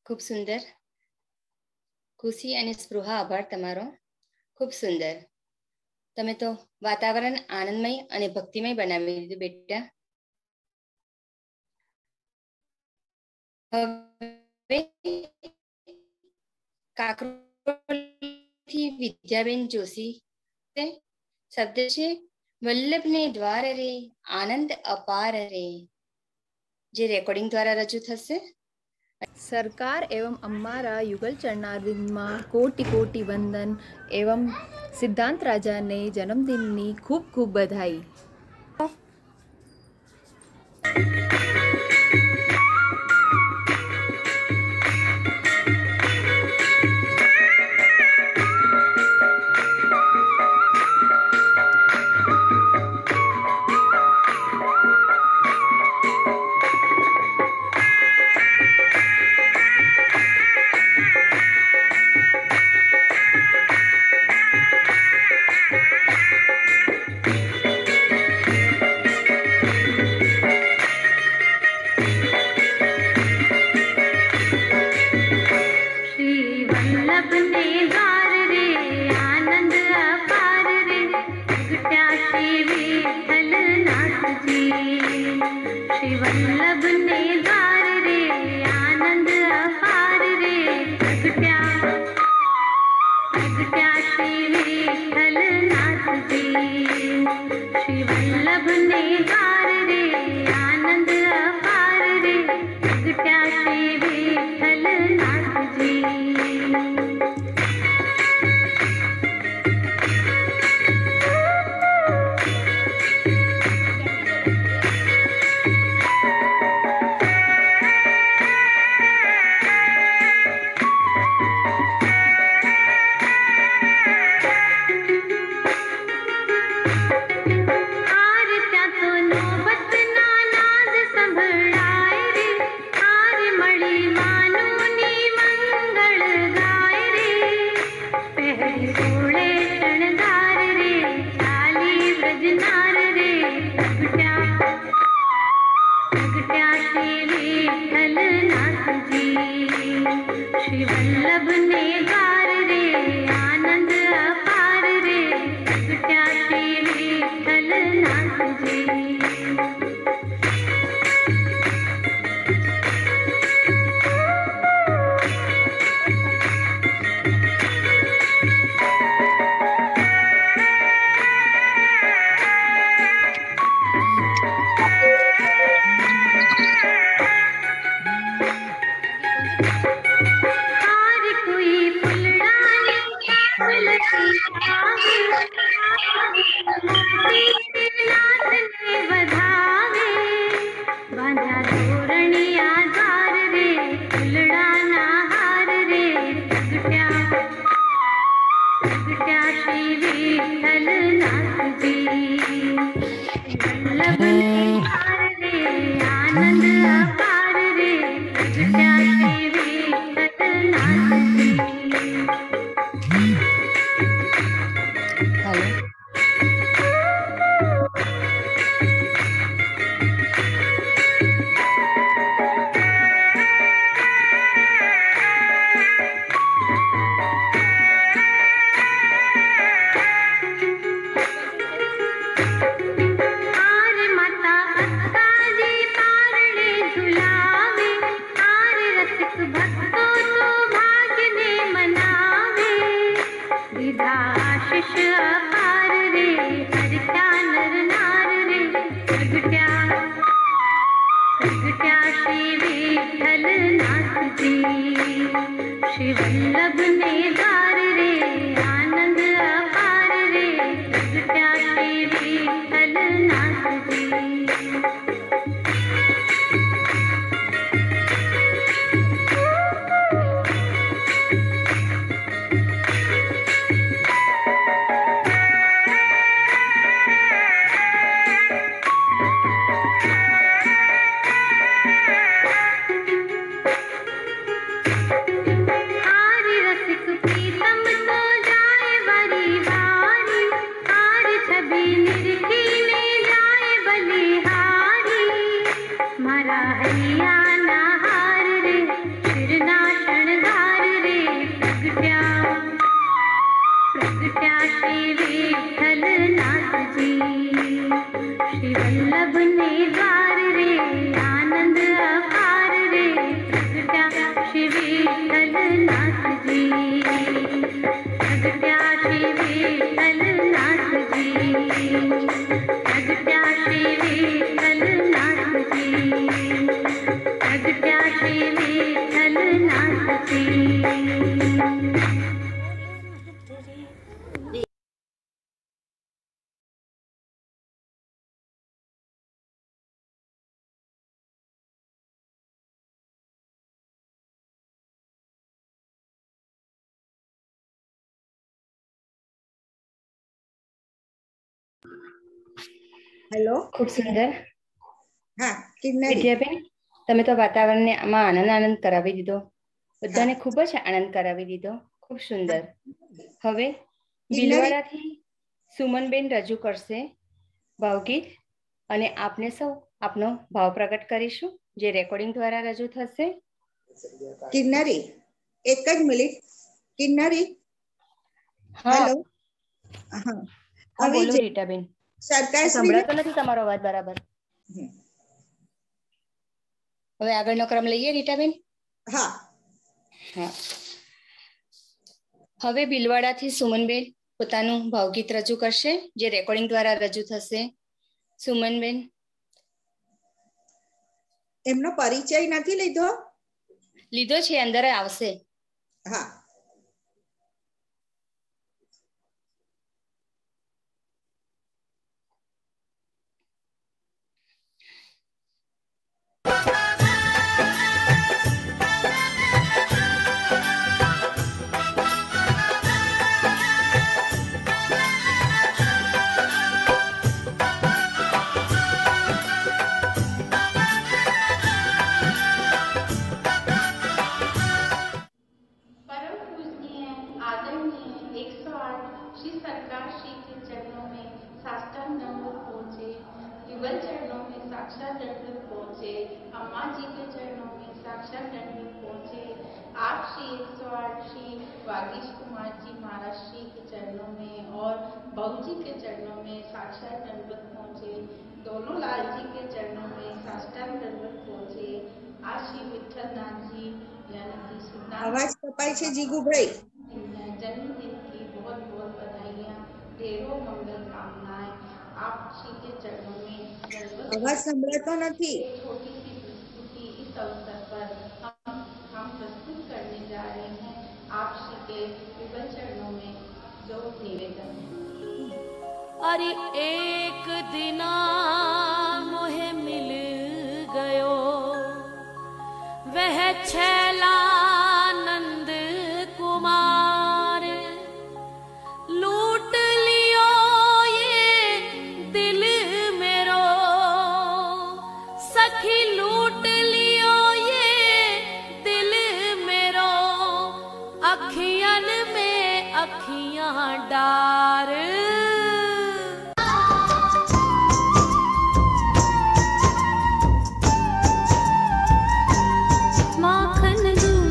खूब सुंदर। खुशी અને સ્પૃહા આભાર તમારો. ખૂબ સુંદર. તમે તો વાતાવરણ આનંદમય અને ભક્તિમય બનાવી દીધું બેટા. હવે કાકરોલથી વિદ્યાબેન જોશી શબ્દ છે વલ્લભને દ્વાર રે આનંદ અપાર રે, જે રેકોર્ડિંગ દ્વારા રજૂ થશે. सरकार एवं अम्मारा युगल चरणारविंदમાં कोटि कोटि वंदन एवं सिद्धांत राजा ने जन्मदिनની खूब खूब बधाई. श्री वल्लभ ने द्वार रे आनंद अपार रे प्रगट्या श्री विठ्ठलनाथ जी प्रगट्या श्री विठ्ठलनाथ जी प्रगट्या श्री विठ्ठलनाथ जी प्रगट्या श्री विठ्ठलनाथ जी। હેલો ખૂબ સુંદર. હા કિન્નરી વિદ્યાબેન, તમે તો વાતાવરણને આમાં આનંદ કરાવી દીધો. બધાને ખૂબ જ આનંદ કરાવી દીધો. ખૂબ સુંદર. હવે ભીલવાડાથી સુમનબેન રજૂ કરશે ભાવગીત અને આપને સૌ આપનો ભાવ પ્રગટ કરીશું, જે રેકોર્ડિંગ દ્વારા રજૂ થશે. કિન્નરી એક જ મિનિટ. કિન્નરી હા હેલો. હા હા હવે બોલો જે રીટાબેન. સરકારશ્રીને સંભળાતો નથી તમારો અવાજ બરાબર. હવે આગળનો ક્રમ લઈએ રીટાબેન. હા હા, હવે ભીલવાડાથી સુમનબેન પોતાનું ભાવગીત રજૂ કરશે, જે રેકોર્ડિંગ દ્વારા રજૂ થશે. સુમનબેન. એમનો પરિચય નથી લીધો. લીધો છે, અંદર આવશે. હા परम पूजनीय आदरणीय 108 श्री सरकार श्री के चरणों में साष्टांग दंडवत पहुँचे, युगल चरणों में साक्षात दंडवत पहुँचे, अम्मा जी के चरणों में साक्षात दंडवत पहुँचे। आप श्री 108 श्री वागीश कुमार जी महाराज श्री के चरणों में और बहू जी के चरणों में साक्षात दंडवत पहुँचे। दोनों लाल जी के चरणों में साष्टांग दंडवत पहुँचे। आज श्री विठ्ठलनाथ जी यानी कि सिद्धांत અવાજ કપાય છે જીગુભાઈ. जन्मदिन की बहुत बहुत बधाइयाँ, ढेरों मंगल कामनाएं। आप श्री के चरणों में दंडवत અવાજ સંભળાતો નથી. एक छोटी सी प्रस्तुति इस अवसर पर हम प्रस्तुत करने जा रहे हैं। आप श्री के युगल चरणों में जो निवेदन है। अरे एक दिना मोहे मिल गयो वह छैलानंद कुमार, लूट लियो ये दिल मेरो सखी, लूट लियो ये दिल मेरो, अखियन में अखियां डार। माखन दूध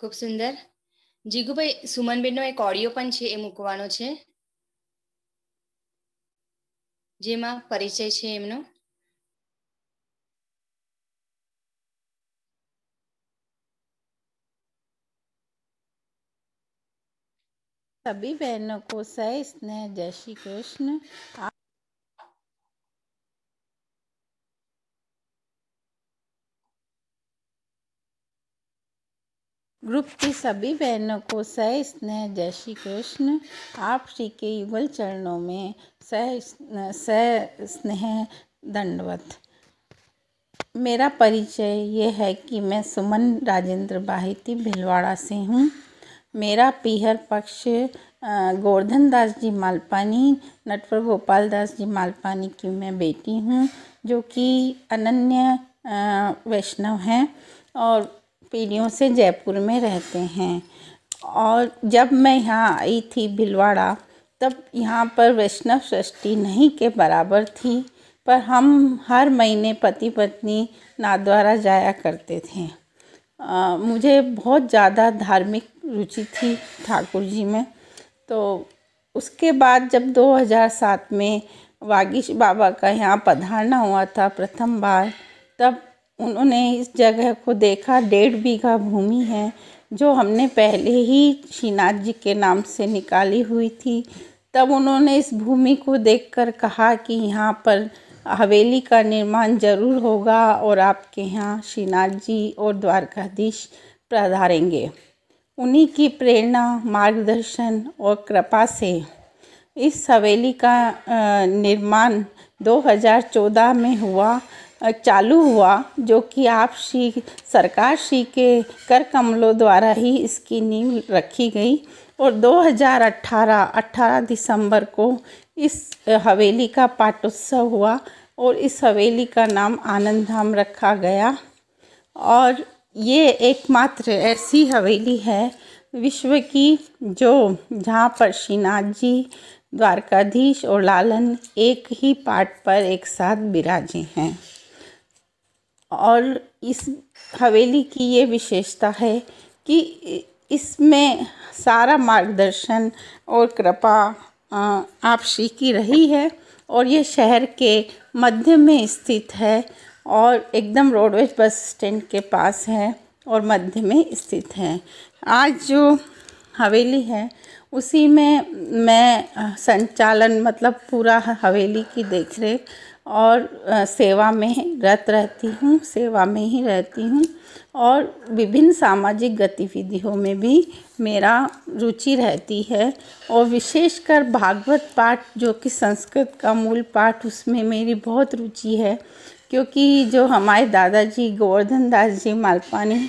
ખૂબ સુંદર. જીગુભાઈ, સુમનબેનનો એક ઓડિયો પણ છે, એ મૂકવાનો છે, જેમાં પરિચય છે એમનો. सभी बहनों को सह स्नेह जय श्री कृष्ण। ग्रुप की सभी बहनों को सह स्नेह जय श्री कृष्ण। आप श्री के युगल चरणों में सह स्नेह दंडवत। मेरा परिचय ये है कि मैं सुमन राजेंद्र बाहिती भिलवाड़ा से हूँ। मेरा पीहर पक्ष गोवर्धन दास जी मालपानी, नटवर गोपाल दास जी मालपानी की मैं बेटी हूँ, जो कि अनन्य वैष्णव हैं और पीढ़ियों से जयपुर में रहते हैं। और जब मैं यहाँ आई थी भिलवाड़ा, तब यहाँ पर वैष्णव षष्ठी नहीं के बराबर थी, पर हम हर महीने पति पत्नी नाथद्वारा जाया करते थे। मुझे बहुत ज़्यादा धार्मिक रुचि थी ठाकुर जी में। तो उसके बाद जब 2007 में वागीश बाबा का यहाँ पधारना हुआ था प्रथम बार, तब उन्होंने इस जगह को देखा। 1.5 बीघा भूमि है, जो हमने पहले ही श्रीनाथ जी के नाम से निकाली हुई थी। तब उन्होंने इस भूमि को देखकर कहा कि यहाँ पर हवेली का निर्माण जरूर होगा और आपके यहाँ श्रीनाथ जी और द्वारकाधीश पधारेंगे। उन्हीं की प्रेरणा, मार्गदर्शन और कृपा से इस हवेली का निर्माण 2014 में चालू हुआ, जो कि आप श्री सरकार श्री के कर कमलों द्वारा ही इसकी नींव रखी गई। और 18 दिसंबर को इस हवेली का पाटोत्सव हुआ और इस हवेली का नाम आनंद धाम रखा गया। और ये एकमात्र ऐसी हवेली है विश्व की जहाँ पर श्रीनाथ जी, द्वारकाधीश और लालन एक ही पाट पर एक साथ विराजे हैं। और इस हवेली की ये विशेषता है कि इसमें सारा मार्गदर्शन और कृपा आप श्री की रही है। और ये शहर के मध्य में स्थित है और एकदम रोडवेज बस स्टैंड के पास है और मध्य में स्थित है। आज जो हवेली है उसी में मैं संचालन, मतलब पूरा हवेली की देखरेख और सेवा में रत रहती हूँ, सेवा में ही रहती हूँ। और विभिन्न सामाजिक गतिविधियों में भी मेरा रुचि रहती है। और विशेषकर भागवत पाठ, जो कि संस्कृत का मूल पाठ, उसमें मेरी बहुत रुचि है, क्योंकि जो हमारे दादाजी गोवर्धन दास जी मालपानी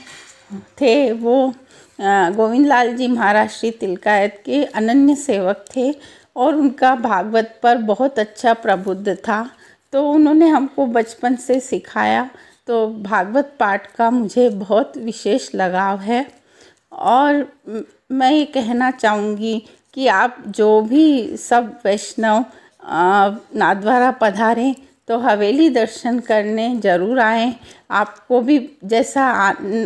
थे, वो गोविंद लाल जी महाराज श्री तिलकायत के अनन्य सेवक थे और उनका भागवत पर बहुत अच्छा प्रबुद्ध था। तो उन्होंने हमको बचपन से सिखाया। तो भागवत पाठ का मुझे बहुत विशेष लगाव है। और मैं ये कहना चाहूँगी कि आप जो भी सब वैष्णव नाथद्वारा पधारें तो हवेली दर्शन करने ज़रूर आएँ। आपको भी जैसा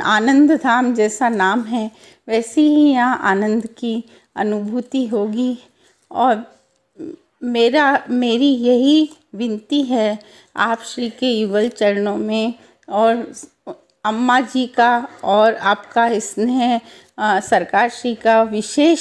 आनंद धाम जैसा नाम है, वैसी ही यहाँ आनंद की अनुभूति होगी। और मेरी यही विनती है आप श्री के युगल चरणों में, और अम्मा जी का और आपका स्नेह सरकार श्री का विशेष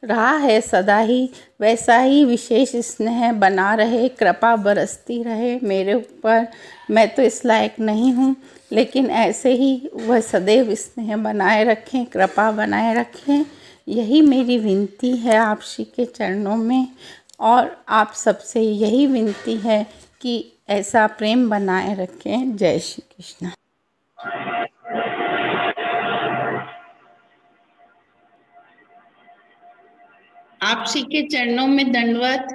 रहा है सदा ही, वैसा ही विशेष स्नेह बना रहे, कृपा बरसती रहे मेरे ऊपर। मैं तो इस लायक नहीं हूँ, लेकिन ऐसे ही वह सदैव स्नेह बनाए रखें, कृपा बनाए रखें। यही मेरी विनती है आप श्री के चरणों में। और आप सबसे यही विनती है कि ऐसा प्रेम बनाए रखें। जय श्री कृष्ण। आप श्री के चरणों में दंडवत,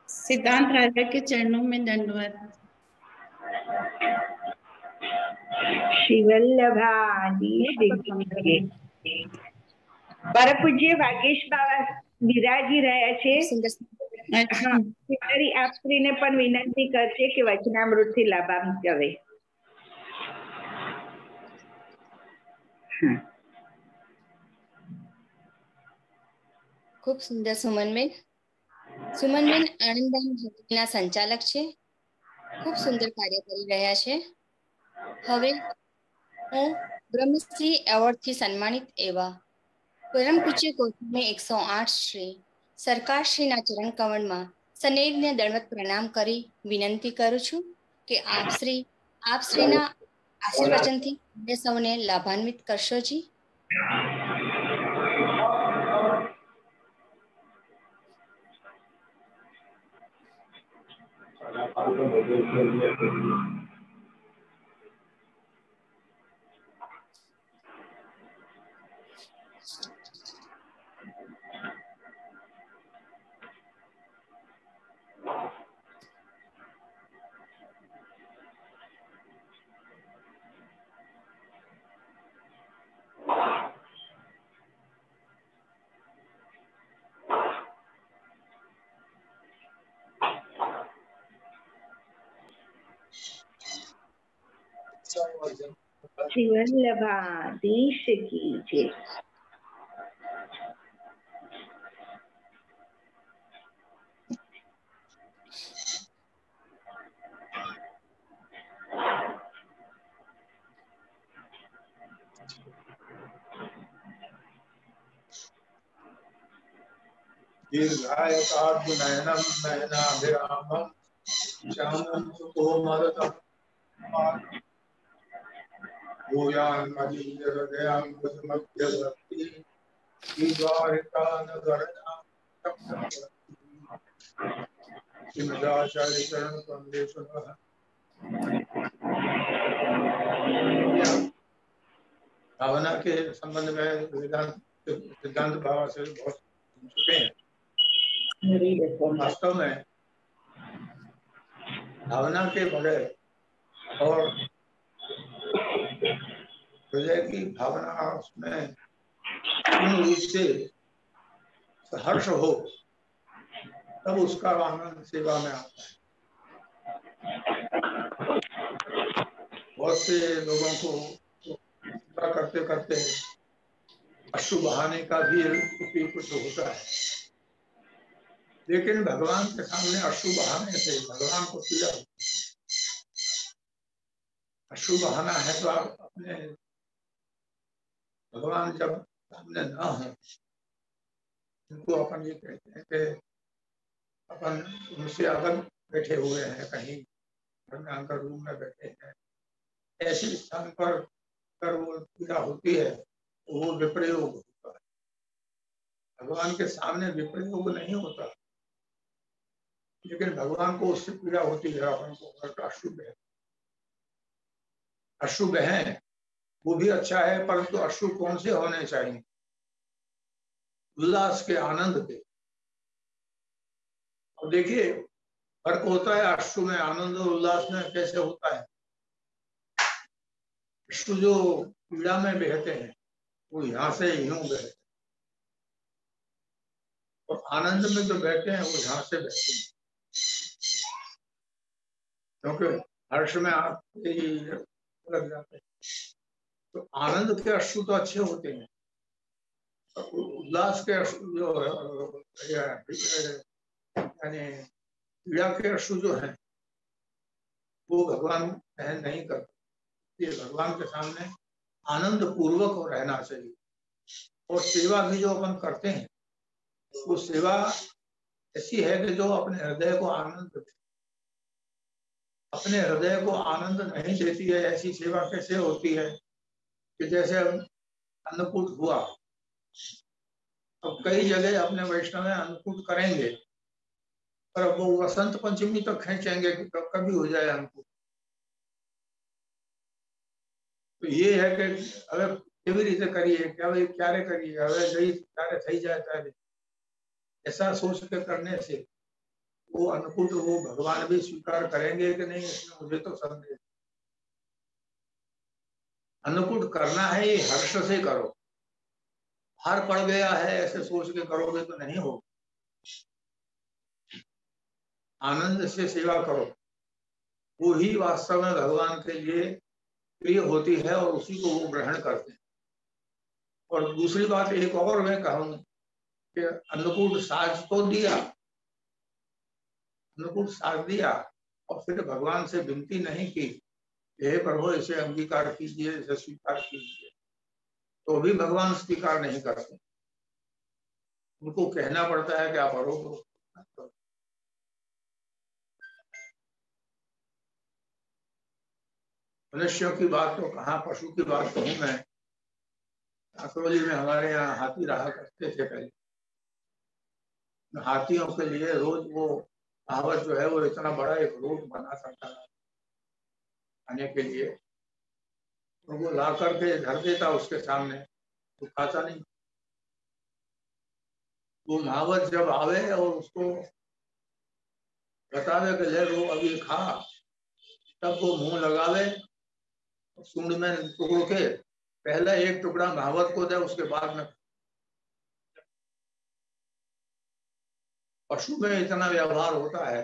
सिद्धांत राजा के चरणों में दंडवत। પરમપૂજ્ય વાગીશ બાબા વિરાજી રહ્યા છે. अच्छा, મારી આપ શ્રીને પણ વિનંતી કરશે કે વચનામૃતથી લાભાંશ આવે. ખૂબ સુંદર સુમનબેન. સુમનબેન આણંદધામ હોટલના સંચાલક છે. ખૂબ સુંદર કાર્ય કરી રહ્યા છે. હવે હું બ્રહ્મશ્રી એવોર્ડથી સન્માનિત એવા પરમ પૂજ્ય ગૌતમી 108 શ્રી સરકારશ્રીના ચરણ કમળમાં સનેહને દંડવત પ્રણામ કરી વિનંતી કરું છું કે આપશ્રીના આશીર્વચનથી અમને સૌને લાભાન્વિત કરશો જી. श्रीवल्लभाधीश की जय. दीर्घायुतार्जुनयनं नयनाभिरामं श्यामं सुकोमलतं भूयान्मदीयहृदयां बुधमध्यवर्ती श्रीद्वारिकानगरनां श्रीमदाचार्यचरणकमलेश्वरः. भावना के संबंध में वेदांत सिद्धांत भाव से बहुत चुके हैं. वास्तव में भावना के बगैर और हृदय की भावना उसमें पूर्ण रूप से हर्ष हो तब उसका आनंद सेवा में आता है. बहुत से लोगों को सेवा करते करते अश्रु बहाने का भी कुछ होता है, लेकिन भगवान के सामने अश्रु बहाने से भगवान को पीड़ा होती है. अश्रु बहाना है तो आप अपने भगवान जब सामने न हो उनको अपन ये कहते हैं कि अपन उनसे अगर बैठे हुए हैं, कहीं घर में अंदर रूम में बैठे हैं, ऐसे स्थान पर अगर वो पीड़ा होती है तो वो विप्रयोग होता है. भगवान के सामने विप्रयोग नहीं होता, लेकिन भगवान को उससे पीड़ा होती है. अपन को अश्रु बहें वो भी अच्छा है, परंतु अश्रु कौन से होने चाहिए? उल्लास के, आनंद के. और देखिए फर्क होता है अश्रु में, आनंद और उल्लास में कैसे होता है. अश्रु जो पीड़ा में बहते हैं वो यहाँ से यूं बहते हैं, और आनंद में जो बहते हैं वो यहाँ से बहते हैं. क्योंकि हर्ष में आप लग जाते हैं तो आनंद के अश्रु तो अच्छे होते हैं, उल्लास के अश्रु जो यानी पीड़ा के अश्रु जो है वो भगवान नहीं करते. ये भगवान के सामने आनंद पूर्वक रहना चाहिए. और सेवा भी जो अपन करते हैं वो सेवा ऐसी है कि जो अपने हृदय को आनंद देती. अपने हृदय को आनंद नहीं देती है ऐसी सेवा कैसे होती है कि जैसे अन्नकूट हुआ, अब कई जगह अपने वैष्णव में अन्नकूट करेंगे, पर वो वसंत पंचमी तक खींचेंगे कि कभी हो जाए अन्नकूट. तो ये है कि હવે કેવી રીતે કરીએ કે હવે ક્યારે કરીએ, હવે જઈ ત્યારે થઈ જાય ત્યારે, ऐसा सोच के करने से वो अन्नकूट वो भगवान भी स्वीकार करेंगे कि नहीं, इसमें मुझे तो संदेह. अन्नकूट करना है ये हर्ष से करो. हार पड़ गया है ऐसे सोच के करोगे तो नहीं हो. आनंद से सेवा करो, वो ही वास्तव में भगवान के लिए प्रिय होती है और उसी को वो ग्रहण करते हैं. और दूसरी बात एक और मैं कहूँ कि अन्नकूट साज तो दिया, अन्नकूट साज दिया और फिर भगवान से विनती नहीं की, हे प्रभु इसे अंगीकार कीजिए, इसे स्वीकार कीजिए, तो भी भगवान स्वीकार नहीं करते। उनको कहना पड़ता है कि आप आरोप मनुष्यों की बात तो कहाँ, पशु की बात कहूँ मैं। काकरोली में हमारे यहाँ हाथी रहा करते थे पहले। हाथियों के लिए रोज वो कहावत जो है वो इतना बड़ा एक रोट बना सकता था खाने के लिए, तो वो ला करके धर देता उसके सामने, तो खाता नहीं। वो कहावत जब आवे और उसको बतावे कि ले लो अभी खा, तब वो मुंह लगावे, सूंड में टुकड़ों के पहला एक टुकड़ा कहावत को दे, उसके बाद में। पशु में इतना व्यवहार होता है,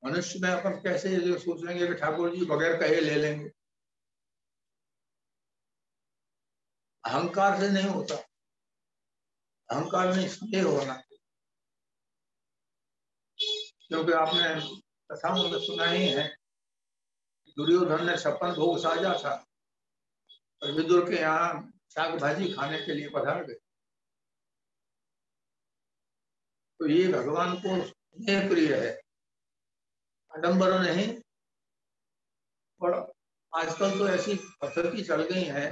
मनुष्य में अपन कैसे ये सोच लेंगे कि ठाकुर जी बगैर कहे ले लेंगे। अहंकार से नहीं होता, अहंकार में स्नेह होना। क्योंकि आपने कथाओं में सुना ही है, दुर्योधन ने 56 भोग साजा था और विदुर के यहाँ शाक भाजी खाने के लिए पधार गए। तो ये भगवान को स्नेह प्रिय है, आडंबर नहीं। और आजकल तो ऐसी पद्धति चल गई है,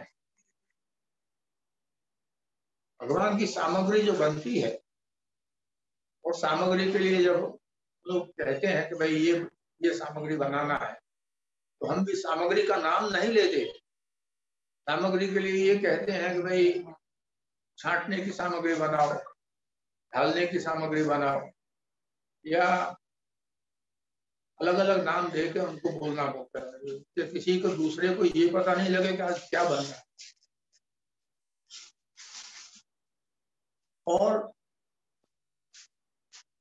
भगवान की सामग्री जो बनती है, और सामग्री के लिए जब लोग कहते हैं कि भाई ये सामग्री बनाना है, तो हम भी सामग्री का नाम नहीं लेते। सामग्री के लिए ये कहते हैं कि भाई छांटने की सामग्री बनाओ, ढालने की सामग्री बनाओ, या अलग अलग नाम देके उनको बोलना पड़ता है कि किसी को दूसरे को ये पता नहीं लगे कि आज क्या बन रहा है। और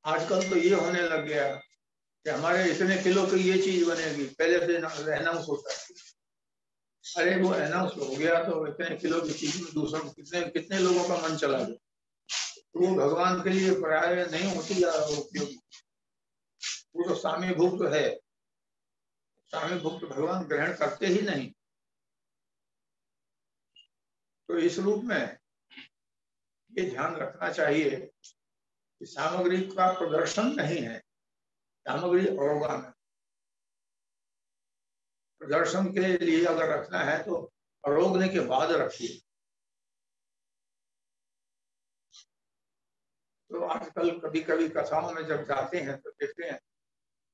आजकल तो ये होने लग गया कि हमारे इतने किलो की ये चीज बनेगी, पहले से अनाउंस होता है। अरे वो अनाउंस हो गया तो इतने किलो की चीज में दूसरों कितने लोगों का मन चला गया, तो वो भगवान के लिए प्राय नहीं होती या उपयोगी। वो तो साम्य भुक्त है, साम्य भुक्त भगवान ग्रहण करते ही नहीं। तो इस रूप में ये ध्यान रखना चाहिए कि सामग्री का प्रदर्शन नहीं है, सामग्री अवगान है। प्रदर्शन के लिए अगर रखना है तो अरोगने के बाद रखिए। तो आजकल कभी कभी कथाओं में जब जाते हैं तो देखते हैं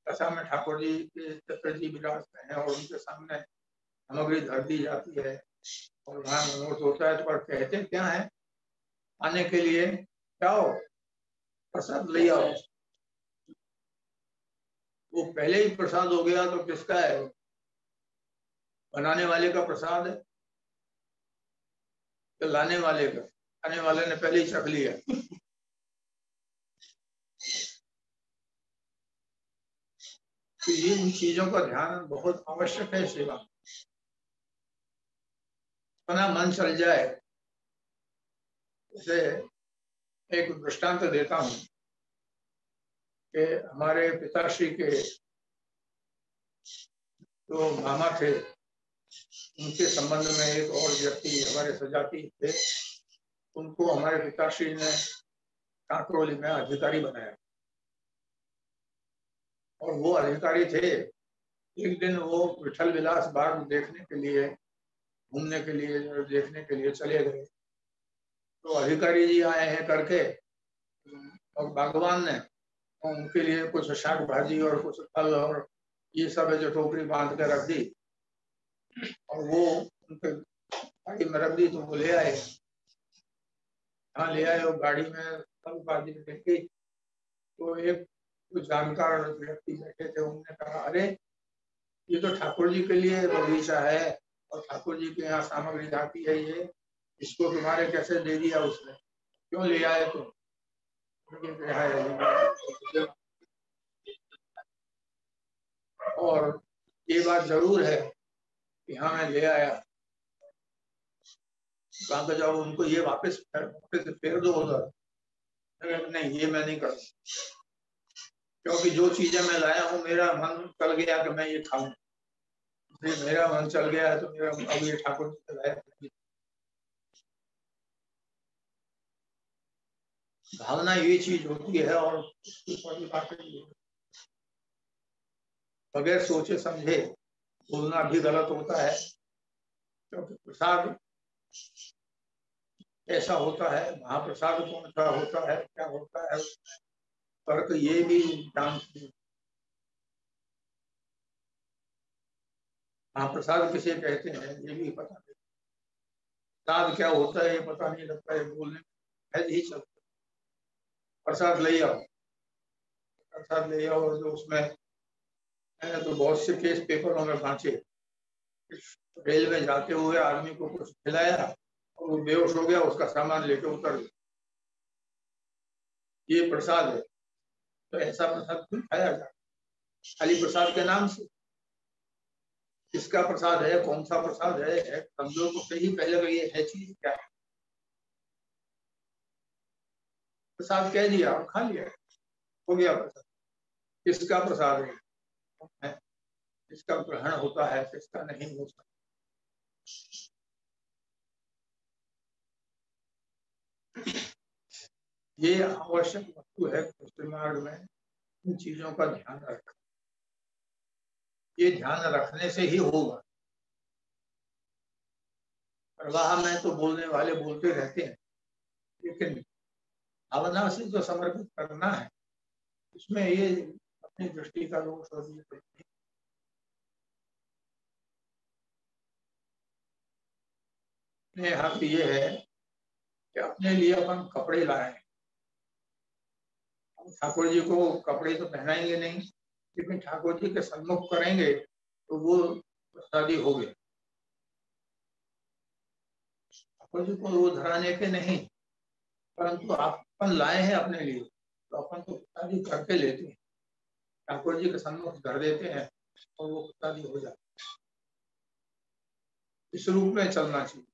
कथा में ठाकुर जी के चक्र जी विराजते हैं और उनके सामने सामग्री धर दी जाती है और वहां नोट होता है, तो पर कहते क्या है, आने के लिए जाओ प्रसाद ले आओ। वो पहले ही प्रसाद हो गया तो किसका है? बनाने वाले का प्रसाद है, तो लाने वाले का? आने वाले ने पहले ही चख लिया। तो ये उन चीजों का ध्यान बहुत आवश्यक है सेवा। अपना मन चल जाए। जैसे एक दृष्टांत देता हूं कि हमारे पिताश्री के जो मामा थे, उनके संबंध में एक और व्यक्ति हमारे सजाती थे, उनको हमारे पिताश्री ने काकरोली में अधिकारी बनाया। और वो अधिकारी थे, एक दिन वो विठल विलास बाग देखने के लिए, घूमने के लिए, देखने के लिए चले गए। तो अधिकारी जी आए हैं करके, और भगवान ने उनके लिए कुछ शाक भाजी और कुछ फल और ये सब जो टोकरी बांध के रख दी, और वो उनके गाड़ी में रख दी। तो वो ले आए, हाँ ले आए, और गाड़ी में फल भाजी देखी। तो एक कुछ जानकार व्यक्ति बैठे थे, उन्होंने कहा, अरे ये तो ठाकुर जी के लिए बगीचा है और ठाकुर जी के यहाँ सामग्री जाती है, ये इसको तुम्हारे कैसे दे दिया उसने, क्यों ले आए तुम? और ये बात जरूर है कि हाँ मैं ले आया। कहा जाओ उनको ये वापस फेर दो उधर। नहीं ये मैं नहीं करता, क्योंकि जो चीजें मैं लाया हूँ मेरा मन चल गया कि मैं ये खाऊं, मेरा मन चल गया है तो मेरा अब ये ठाकुर जी लाया। भावना ये चीज होती है और बगैर सोचे समझे बोलना भी गलत होता है, क्योंकि प्रसाद ऐसा होता है, महाप्रसाद कौन सा होता है, क्या होता है, फर्क ये भी जान, महाप्रसाद किसे कहते हैं ये भी पता नहीं, प्रसाद क्या होता है ये पता नहीं लगता है, बोलने में ही चलता। प्रसाद ले आओ, प्रसाद ले आओ, जो उसमें मैंने तो बहुत से केस पेपरों में बांचे, रेल में जाते हुए आदमी को कुछ खिलाया और वो बेहोश हो गया, उसका सामान लेके उतर गया, ये प्रसाद है। तो ऐसा प्रसाद क्यों खाया जाए खाली प्रसाद के नाम से? किसका प्रसाद है, कौन सा प्रसाद है, समझो तो सही पहले ये है चीज क्या है। प्रसाद कह दिया और खा लिया, हो गया प्रसाद। किसका प्रसाद है, किसका ग्रहण होता है, किसका नहीं होता। ये आवश्यक वस्तु है भक्ति मार्ग में, इन चीजों का ध्यान रखना, ये ध्यान रखने से ही होगा। प्रवाह में तो बोलने वाले बोलते रहते हैं, लेकिन भावना से जो समर्पित करना है उसमें ये अपनी दृष्टि का दोष हो दिया। हक ये है कि अपने लिए अपन कपड़े लाए, ठाकुर जी को कपड़े तो पहनाएंगे नहीं, लेकिन ठाकुर जी के सन्मुख करेंगे तो वो प्रसादी हो गए। ठाकुर जी को वो धराने के नहीं, परंतु अपन लाए हैं अपने लिए तो अपन तो प्रसादी करके लेते हैं, ठाकुर जी के सन्मुख धर देते हैं और वो प्रसादी हो जाती है। इस रूप में चलना चाहिए।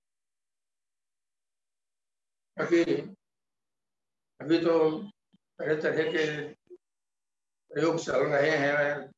अभी तो तरह तरह के प्रयोग चल रहे हैं,